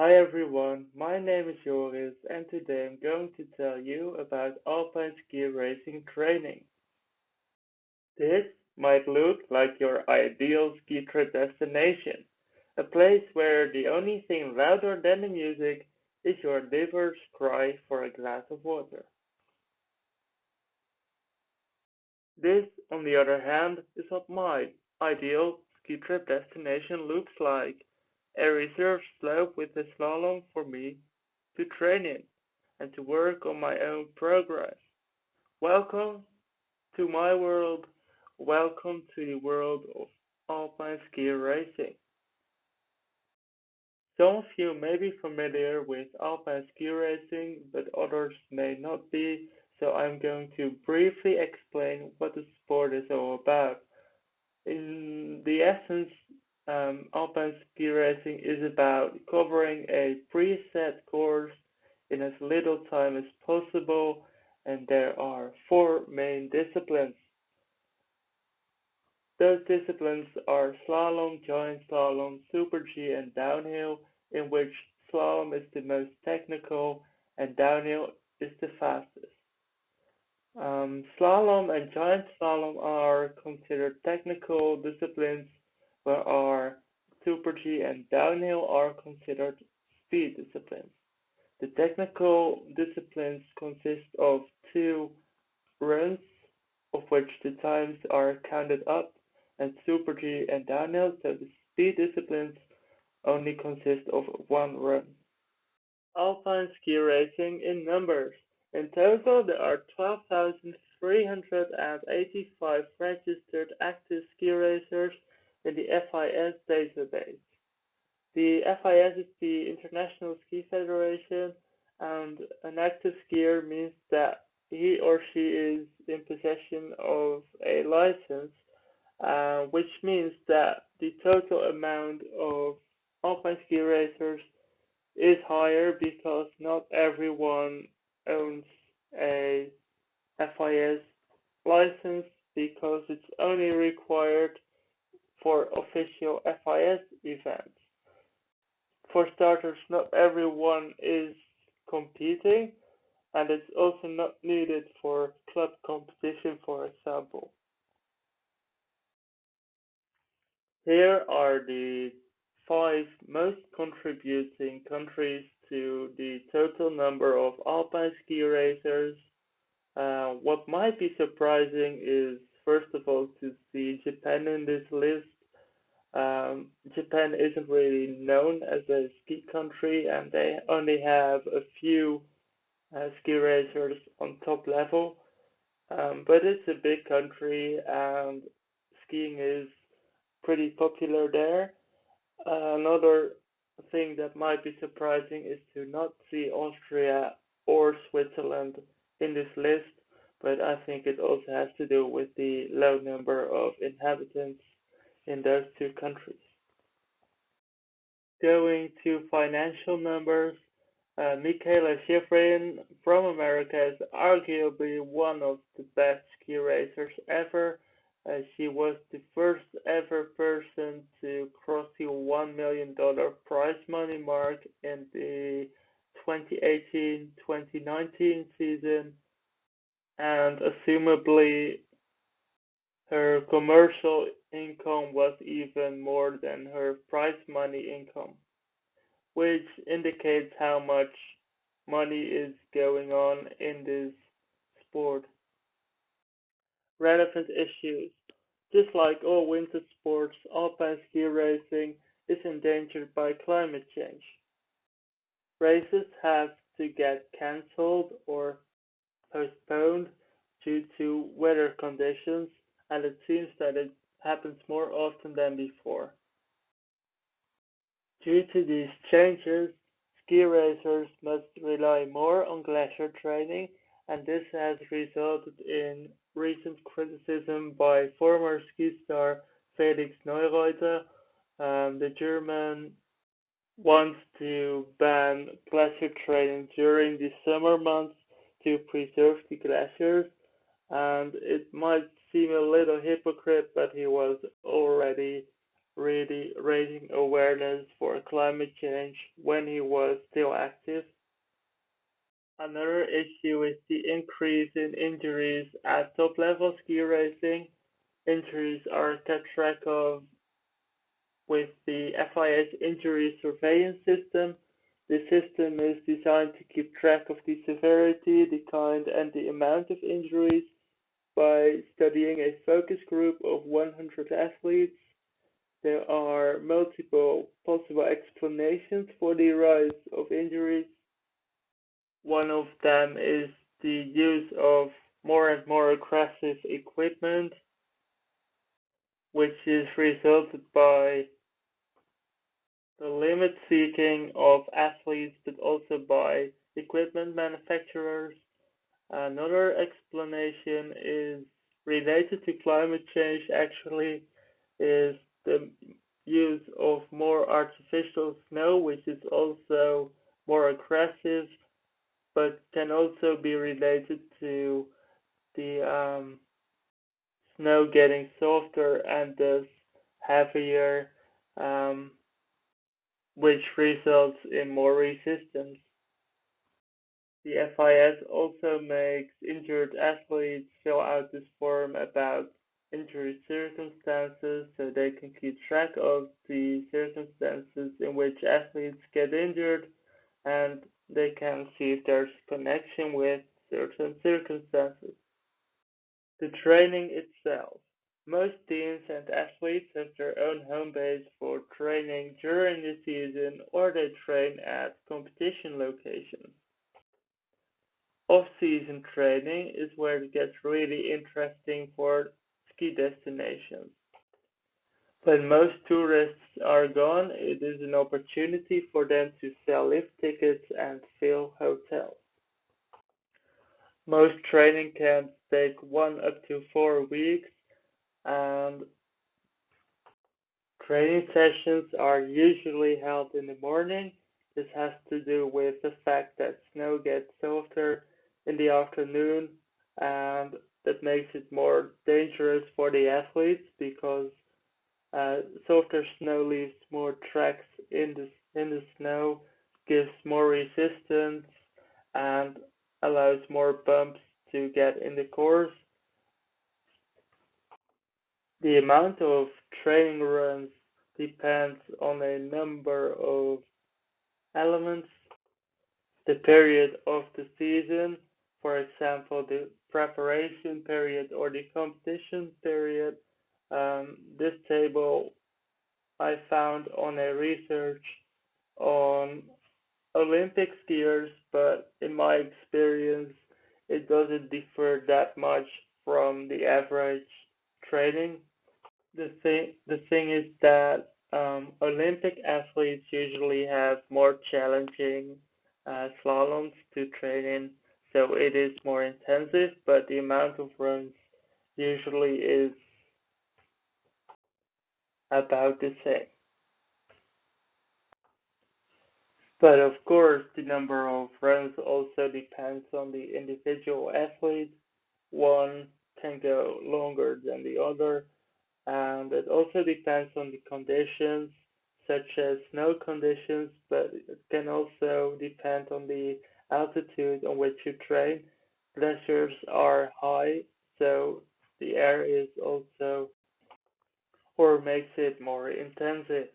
Hi everyone, my name is Joris and today I'm going to tell you about Alpine ski racing training. This might look like your ideal ski trip destination, a place where the only thing louder than the music is your liver's cry for a glass of water. This, on the other hand, is what my ideal ski trip destination looks like: a reserved slope with a slalom for me to train in and to work on my own progress. Welcome to my world. Welcome to the world of alpine ski racing. Some of you may be familiar with alpine ski racing, but others may not be, so I'm going to briefly explain what the sport is all about. In the essence, alpine ski racing is about covering a preset course in as little time as possible, and there are four main disciplines. Those disciplines are slalom, giant slalom, super G, and downhill, in which slalom is the most technical and downhill is the fastest. Slalom and giant slalom are considered technical disciplines, whereas super G and downhill are considered speed disciplines. The technical disciplines consist of two runs, of which the times are counted up, and super G and downhill, so the speed disciplines only consist of one run. Alpine ski racing in numbers. In total, there are 12,385 registered active ski racers in the FIS database. The FIS is the International Ski Federation, and an active skier means that he or she is in possession of a license, which means that the total amount of alpine ski racers is higher because not everyone owns a FIS license because it's only required for official FIS events. For starters, not everyone is competing, and it's also not needed for club competition, for example. Here are the five most contributing countries to the total number of alpine ski racers. What might be surprising is, first of all, to see Japan in this list. Japan isn't really known as a ski country, and they only have a few ski racers on top level. But it's a big country, and skiing is pretty popular there. Another thing that might be surprising is to not see Austria or Switzerland in this list, but I think it also has to do with the low number of inhabitants in those two countries. Going to financial numbers, Michaela Shiffrin from America is arguably one of the best ski racers ever. She was the first ever person to cross the $1 million prize money mark in the 2018-2019 season, and assumably her commercial income was even more than her prize money income, which indicates how much money is going on in this sport. Relevant issues. Just like all winter sports, alpine ski racing is endangered by climate change. Races have to get cancelled or postponed due to weather conditions, and it seems that it happens more often than before. Due to these changes, ski racers must rely more on glacier training, and this has resulted in recent criticism by former ski star Felix Neureuter. The German wants to ban glacier training during the summer months to preserve the glaciers, and it might seem a little hypocrite, but he was already really raising awareness for climate change when he was still active. Another issue is the increase in injuries at top level ski racing. Injuries are kept track of with the FIS injury surveillance system. The system is designed to keep track of the severity, the kind, and the amount of injuries by studying a focus group of 100 athletes. There are multiple possible explanations for the rise of injuries. One of them is the use of more and more aggressive equipment, which is resulted by the limit seeking of athletes, but also by equipment manufacturers. Another explanation is related to climate change, actually, is the use of more artificial snow, which is also more aggressive, but can also be related to the snow getting softer and thus heavier, um, which results in more resistance. The FIS also makes injured athletes fill out this form about injury circumstances so they can keep track of the circumstances in which athletes get injured and they can see if there's a connection with certain circumstances. The training itself. Most teams and athletes have their own home base for training during the season or they train at competition locations. Off-season training is where it gets really interesting for ski destinations. When most tourists are gone, it is an opportunity for them to sell lift tickets and fill hotels. Most training camps take 1 up to 4 weeks, and training sessions are usually held in the morning. This has to do with the fact that snow gets softer in the afternoon, and that makes it more dangerous for the athletes because softer snow leaves more tracks in the snow, gives more resistance, and allows more bumps to get in the course. The amount of training runs depends on a number of elements. The period of the season, for example, the preparation period or the competition period. This table I found on a research on Olympic skiers, but in my experience, it doesn't differ that much from the average training. The thing is that Olympic athletes usually have more challenging slaloms to train in, so it is more intensive, but the amount of runs usually is about the same. But of course, the number of runs also depends on the individual athlete. One can go longer than the other, and it also depends on the conditions, such as snow conditions, but it can also depend on the altitude on which you train. Glaciers are high, so the air is also, or makes it more intensive.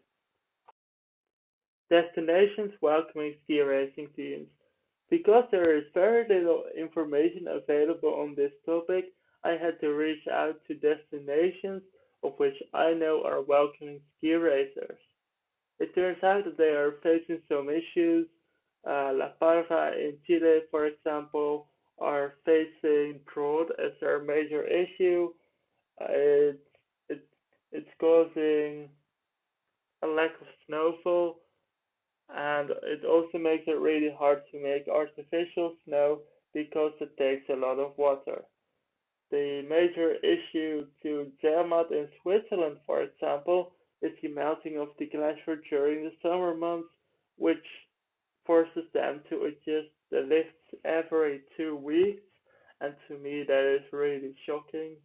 Destinations welcoming ski racing teams. Because there is very little information available on this topic, I had to reach out to destinations of which I know are welcoming ski racers. It turns out that they are facing some issues. La Parva in Chile, for example, are facing drought as their major issue. It's it, it's causing a lack of snowfall, and it also makes it really hard to make artificial snow because it takes a lot of water. The major issue to Zermatt in Switzerland, for example, is the melting of the glacier during the summer months, which forces them to adjust the lifts every 2 weeks, and to me that is really shocking.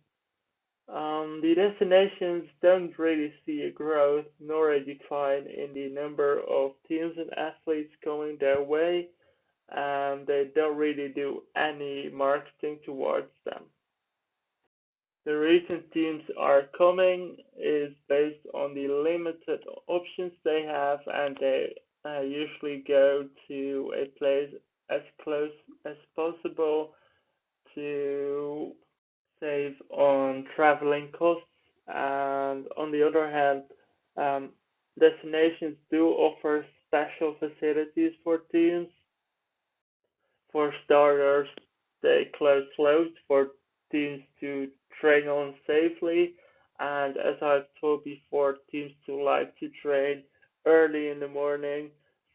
The destinations don't really see a growth nor a decline in the number of teams and athletes going their way, and they don't really do any marketing towards them. The reason teams are coming is based on the limited options they have, and they usually go to a place as close as possible to save on traveling costs. And on the other hand, um, destinations do offer special facilities for teams. For starters, they close slopes for teams to train on safely, and as I've told before, teams do like to train early in the morning,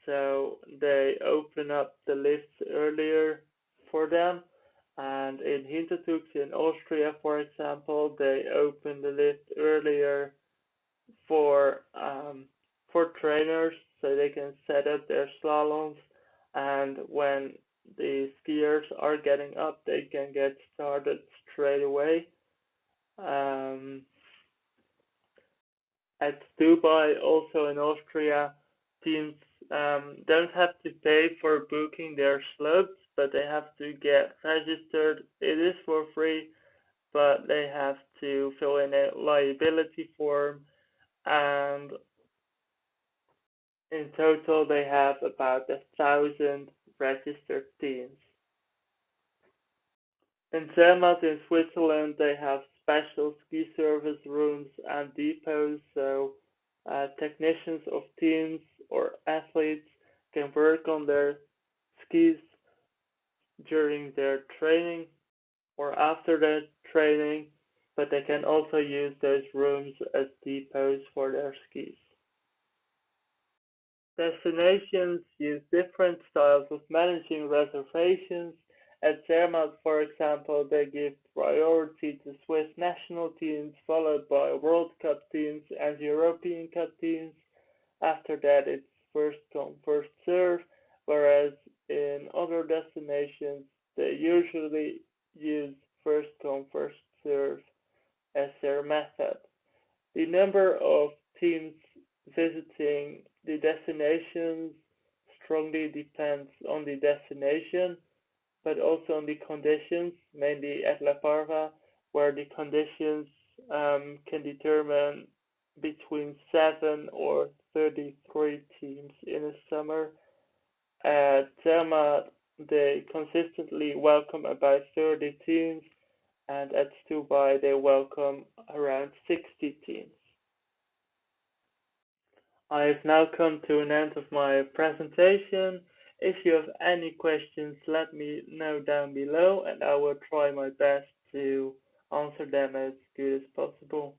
so they open up the lifts earlier for them. And in Hintertux in Austria, for example, they open the lift earlier for um, for trainers so they can set up their slaloms, and when the skiers are getting up, they can get started straight away. Um, at Dubai, also in Austria, teams don't have to pay for booking their slopes, but they have to get registered. It is for free, but they have to fill in a liability form, and in total, they have about 1,000 registered teams. In Zermatt in Switzerland, they have special ski service rooms and depots, so technicians of teams or athletes can work on their skis during their training or after their training, but they can also use those rooms as depots for their skis. Destinations use different styles of managing reservations. At Zermatt, for example, they give priority to Swiss national teams, followed by World Cup teams and European Cup teams. After that, it's first come, first serve, whereas in other destinations, they usually use first come, first serve as their method. The number of teams visiting the destinations strongly depends on the destination, but also on the conditions, mainly at La Parva, where the conditions can determine between 7 or 33 teams in a summer. At Zermatt, they consistently welcome about 30 teams, and at Stubai, they welcome around 60 teams. I've now come to an end of my presentation. If you have any questions, let me know down below and I will try my best to answer them as good as possible.